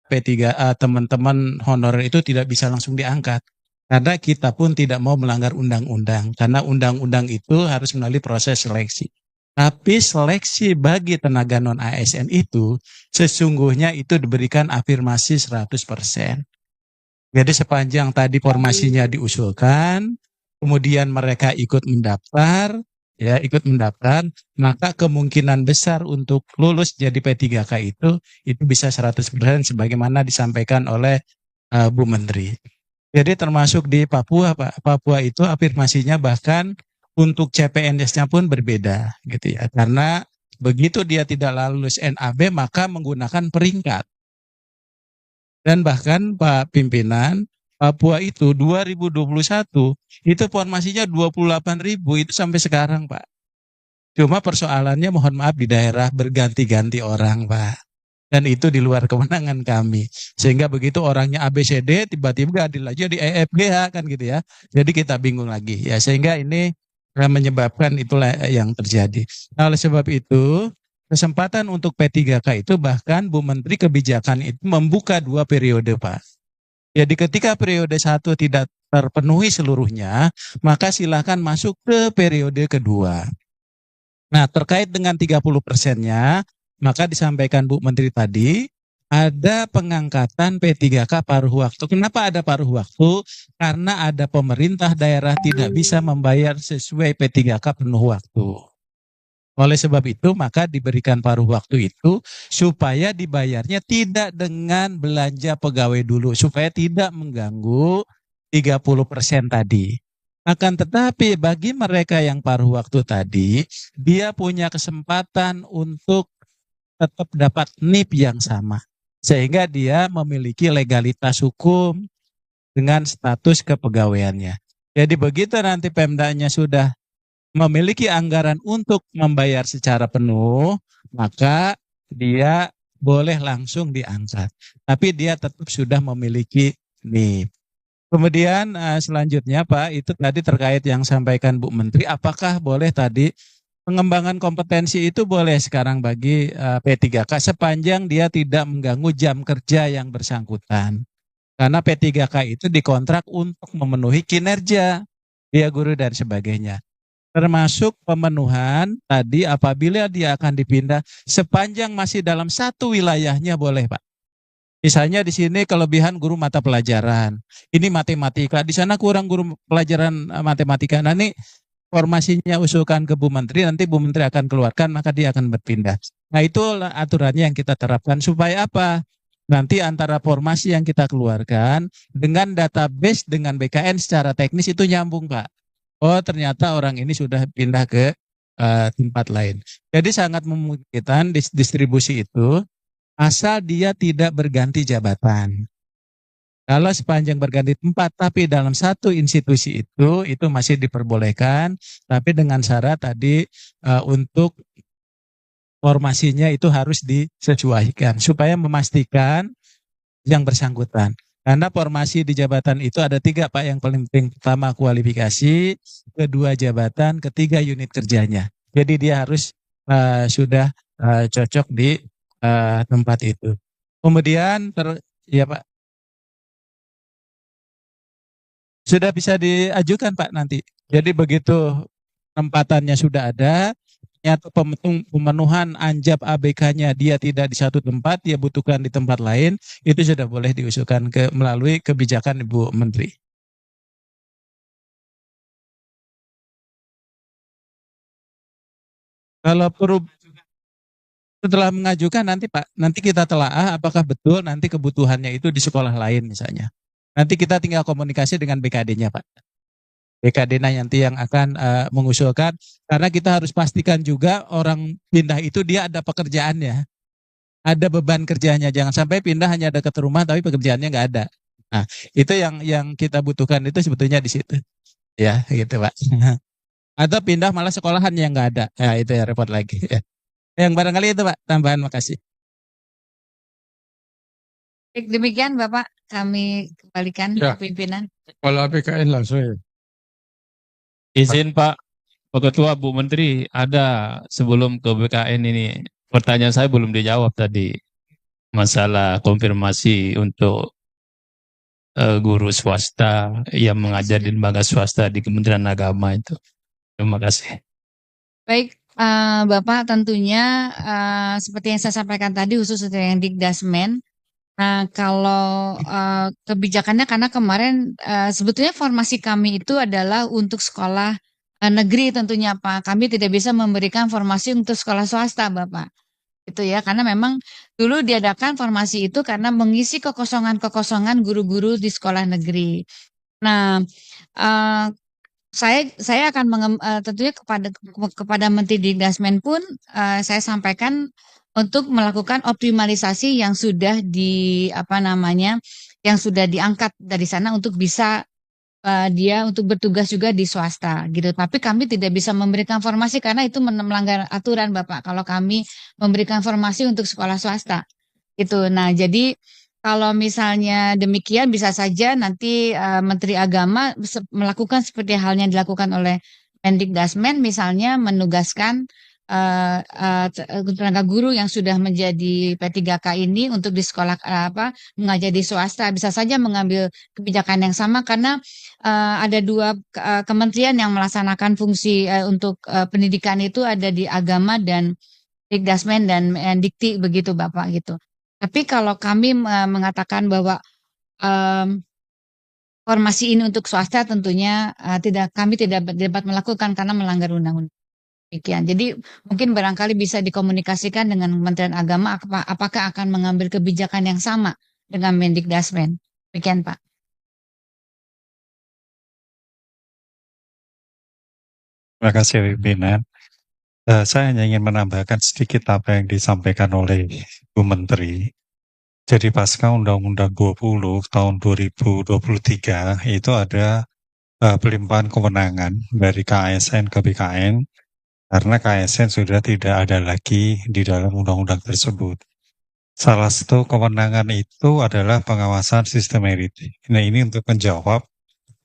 P3A teman-teman honorer itu tidak bisa langsung diangkat. Karena kita pun tidak mau melanggar undang-undang. Karena undang-undang itu harus melalui proses seleksi. Tapi seleksi bagi tenaga non-ASN itu sesungguhnya itu diberikan afirmasi 100%. Jadi sepanjang tadi formasinya diusulkan, kemudian mereka ikut mendaftar, maka kemungkinan besar untuk lulus jadi P3K itu bisa 100% sebagaimana disampaikan oleh Bu Menteri. Jadi termasuk di Papua, Pak. Papua itu afirmasinya bahkan untuk CPNS-nya pun berbeda gitu ya. Karena begitu dia tidak lulus NAB maka menggunakan peringkat. Dan bahkan Pak Pimpinan, Papua itu 2021 itu formasinya 28.000 itu sampai sekarang Pak. Cuma persoalannya mohon maaf di daerah berganti-ganti orang Pak. Dan itu di luar kewenangan kami. Sehingga begitu orangnya ABCD tiba-tiba adil aja di EFGH kan gitu ya. Jadi kita bingung lagi ya. Sehingga ini menyebabkan itulah yang terjadi. Nah, oleh sebab itu kesempatan untuk P3K itu bahkan Bu Menteri Kebijakan itu membuka 2 periode Pak. Jadi ketika periode 1 tidak terpenuhi seluruhnya, maka silakan masuk ke periode kedua. Nah terkait dengan 30%-nya, maka disampaikan Bu Menteri tadi, ada pengangkatan P3K paruh waktu. Kenapa ada paruh waktu? Karena ada pemerintah daerah tidak bisa membayar sesuai P3K penuh waktu. Oleh sebab itu maka diberikan paruh waktu itu supaya dibayarnya tidak dengan belanja pegawai dulu. Supaya tidak mengganggu 30% tadi. Akan tetapi bagi mereka yang paruh waktu tadi, dia punya kesempatan untuk tetap dapat NIP yang sama. Sehingga dia memiliki legalitas hukum dengan status kepegawaiannya. Jadi begitu nanti Pemdanya sudah memiliki anggaran untuk membayar secara penuh, maka dia boleh langsung diangkat. Tapi dia tetap sudah memiliki NIP. Kemudian selanjutnya Pak, itu tadi terkait yang sampaikan Bu Menteri, apakah boleh tadi pengembangan kompetensi itu boleh sekarang bagi P3K sepanjang dia tidak mengganggu jam kerja yang bersangkutan. Karena P3K itu dikontrak untuk memenuhi kinerja, dia guru dan sebagainya. Termasuk pemenuhan tadi apabila dia akan dipindah sepanjang masih dalam satu wilayahnya boleh Pak. Misalnya di sini kelebihan guru mata pelajaran, ini matematika, di sana kurang guru pelajaran matematika. Nah ini formasinya usulkan ke Bu Menteri, nanti Bu Menteri akan keluarkan maka dia akan berpindah. Nah itulah aturannya yang kita terapkan supaya apa? Nanti antara formasi yang kita keluarkan dengan database dengan BKN secara teknis itu nyambung Pak. Oh ternyata orang ini sudah pindah ke tempat lain. Jadi sangat memungkinkan distribusi itu asal dia tidak berganti jabatan. Kalau sepanjang berganti tempat tapi dalam satu institusi itu masih diperbolehkan, tapi dengan syarat tadi untuk formasinya itu harus disesuaikan supaya memastikan yang bersangkutan. Karena formasi di jabatan itu ada 3 Pak, yang paling penting pertama kualifikasi, kedua jabatan, ketiga unit kerjanya. Jadi dia harus sudah cocok di tempat itu. Kemudian ya Pak, sudah bisa diajukan Pak nanti. Jadi begitu tempatannya sudah ada, ternyata pemenuhan anjab ABK-nya dia tidak di satu tempat, dia butuhkan di tempat lain, itu sudah boleh diusulkan melalui kebijakan Ibu Menteri. Kalau setelah mengajukan nanti Pak, nanti kita telaah apakah betul nanti kebutuhannya itu di sekolah lain misalnya. Nanti kita tinggal komunikasi dengan BKD-nya Pak. BKD-nya nanti yang akan mengusulkan, karena kita harus pastikan juga orang pindah itu dia ada pekerjaannya. Ada beban kerjanya, jangan sampai pindah hanya dekat rumah tapi pekerjaannya nggak ada. Nah, itu yang kita butuhkan itu sebetulnya di situ. Ya, gitu Pak. Atau pindah malah sekolahan yang nggak ada. Ya, itu ya repot lagi. Ya. Yang barangkali itu Pak, tambahan makasih. Baik, demikian Bapak, kami kembalikan Ya. ke pimpinan. Kalau APKN langsung ya. Izin Pak Ketua, Bu Menteri, ada sebelum ke BKN ini, pertanyaan saya belum dijawab tadi. masalah konfirmasi untuk guru swasta yang mengajar di lembaga swasta di Kementerian Agama itu. Terima kasih. Baik, Bapak, tentunya seperti yang saya sampaikan tadi khusus untuk yang Dikdasmen. Nah, kalau kebijakannya karena kemarin sebetulnya formasi kami itu adalah untuk sekolah negeri tentunya Pak. Kami tidak bisa memberikan formasi untuk sekolah swasta, Bapak. Itu ya, karena memang dulu diadakan formasi itu karena mengisi kekosongan-kekosongan guru-guru di sekolah negeri. Nah, eh, saya akan tentunya kepada Menteri Dikdasmen pun saya sampaikan untuk melakukan optimalisasi yang sudah yang sudah diangkat dari sana untuk bisa dia untuk bertugas juga di swasta gitu. Tapi kami tidak bisa memberikan formasi karena itu melanggar aturan Bapak. Kalau kami memberikan formasi untuk sekolah swasta gitu. Nah, jadi kalau misalnya demikian bisa saja nanti Menteri Agama melakukan seperti halnya dilakukan oleh Mendikdasmen, misalnya menugaskan tenaga guru yang sudah menjadi P3K ini untuk di sekolah mengajar di swasta, bisa saja mengambil kebijakan yang sama karena ada dua kementerian yang melaksanakan fungsi untuk pendidikan itu, ada di Agama dan Dikdasmen dan Dikti begitu Bapak gitu. Tapi kalau kami mengatakan bahwa formasi ini untuk swasta tentunya kami tidak dapat melakukan karena melanggar undang-undang. Demikian. Jadi mungkin barangkali bisa dikomunikasikan dengan Kementerian Agama apakah akan mengambil kebijakan yang sama dengan Mendikdasmen. Demikian Pak. Terima kasih pimpinan. Saya hanya ingin menambahkan sedikit apa yang disampaikan oleh Bu Menteri. Jadi pasca Undang-Undang 20 tahun 2023 itu ada pelimpahan kewenangan dari KASN ke BKN karena KASN sudah tidak ada lagi di dalam undang-undang tersebut. Salah satu kewenangan itu adalah pengawasan sistem merit. Nah, ini untuk menjawab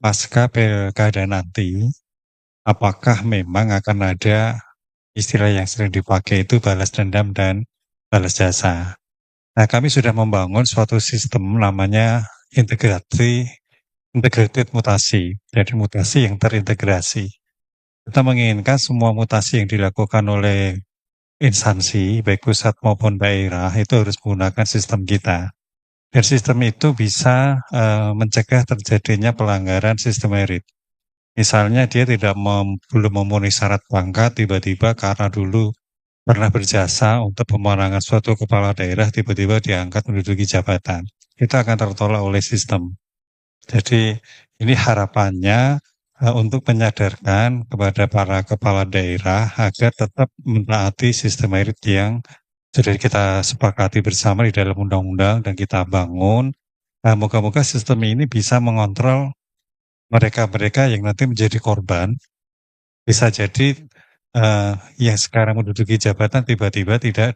pasca pilkada nanti, apakah memang akan ada istilah yang sering dipakai itu balas dendam dan balas jasa. Nah, kami sudah membangun suatu sistem namanya integrated mutasi, jadi mutasi yang terintegrasi. Kita menginginkan semua mutasi yang dilakukan oleh instansi, baik pusat maupun daerah, itu harus menggunakan sistem kita. Dan sistem itu bisa mencegah terjadinya pelanggaran sistem merit. Misalnya dia belum memenuhi syarat pangkat, tiba-tiba karena dulu pernah berjasa untuk pemenangan suatu kepala daerah, tiba-tiba diangkat menduduki jabatan. Itu akan tertolak oleh sistem. Jadi ini harapannya untuk menyadarkan kepada para kepala daerah agar tetap menaati sistem merit yang sudah kita sepakati bersama di dalam undang-undang dan kita bangun. Moga-moga sistem ini bisa mengontrol mereka-mereka yang nanti menjadi korban. Bisa jadi yang sekarang menduduki jabatan tiba-tiba tidak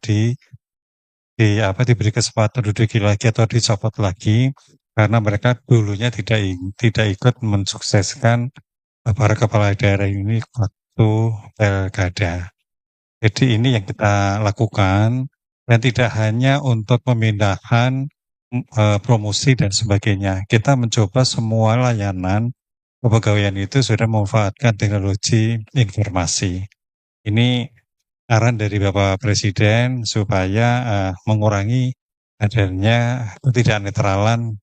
diberi kesempatan menduduki lagi atau dicopot lagi karena mereka dulunya tidak ikut mensukseskan para kepala daerah ini waktu pilkada. Jadi ini yang kita lakukan dan tidak hanya untuk memindahkan promosi dan sebagainya. Kita mencoba semua layanan kepegawaian itu sudah memanfaatkan teknologi informasi. Ini arahan dari Bapak Presiden supaya mengurangi adanya ketidaknetralan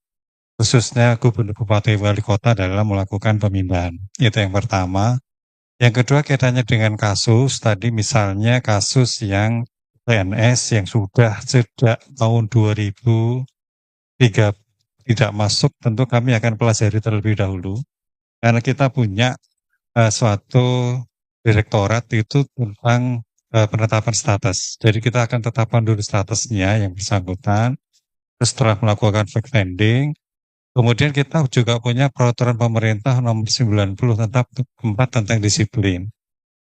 khususnya gubernur, bupati, wali kota dalam melakukan pemindahan. Itu yang pertama. Yang kedua kaitannya dengan kasus, tadi misalnya kasus yang PNS yang sudah sejak tahun 2003 tidak masuk, tentu kami akan pelajari terlebih dahulu. Karena kita punya suatu direktorat itu tentang penetapan status. Jadi kita akan tetapkan dulu statusnya yang bersangkutan. Terus setelah melakukan fact finding, kemudian kita juga punya peraturan pemerintah nomor 90 tentang disiplin.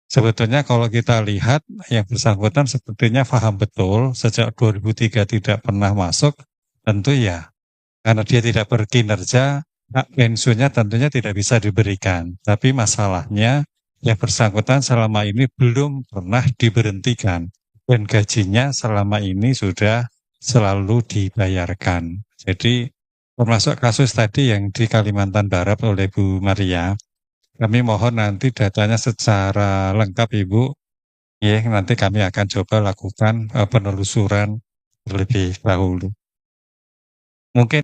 Sebetulnya kalau kita lihat yang bersangkutan sepertinya paham betul sejak 2003 tidak pernah masuk, tentu ya karena dia tidak berkinerja, pensiunnya tentunya tidak bisa diberikan. Tapi masalahnya yang bersangkutan selama ini belum pernah diberhentikan dan gajinya selama ini sudah selalu dibayarkan. Jadi termasuk kasus tadi yang di Kalimantan Barat oleh Bu Maria, kami mohon nanti datanya secara lengkap Ibu. Ya, nanti kami akan coba lakukan penelusuran terlebih dahulu. Mungkin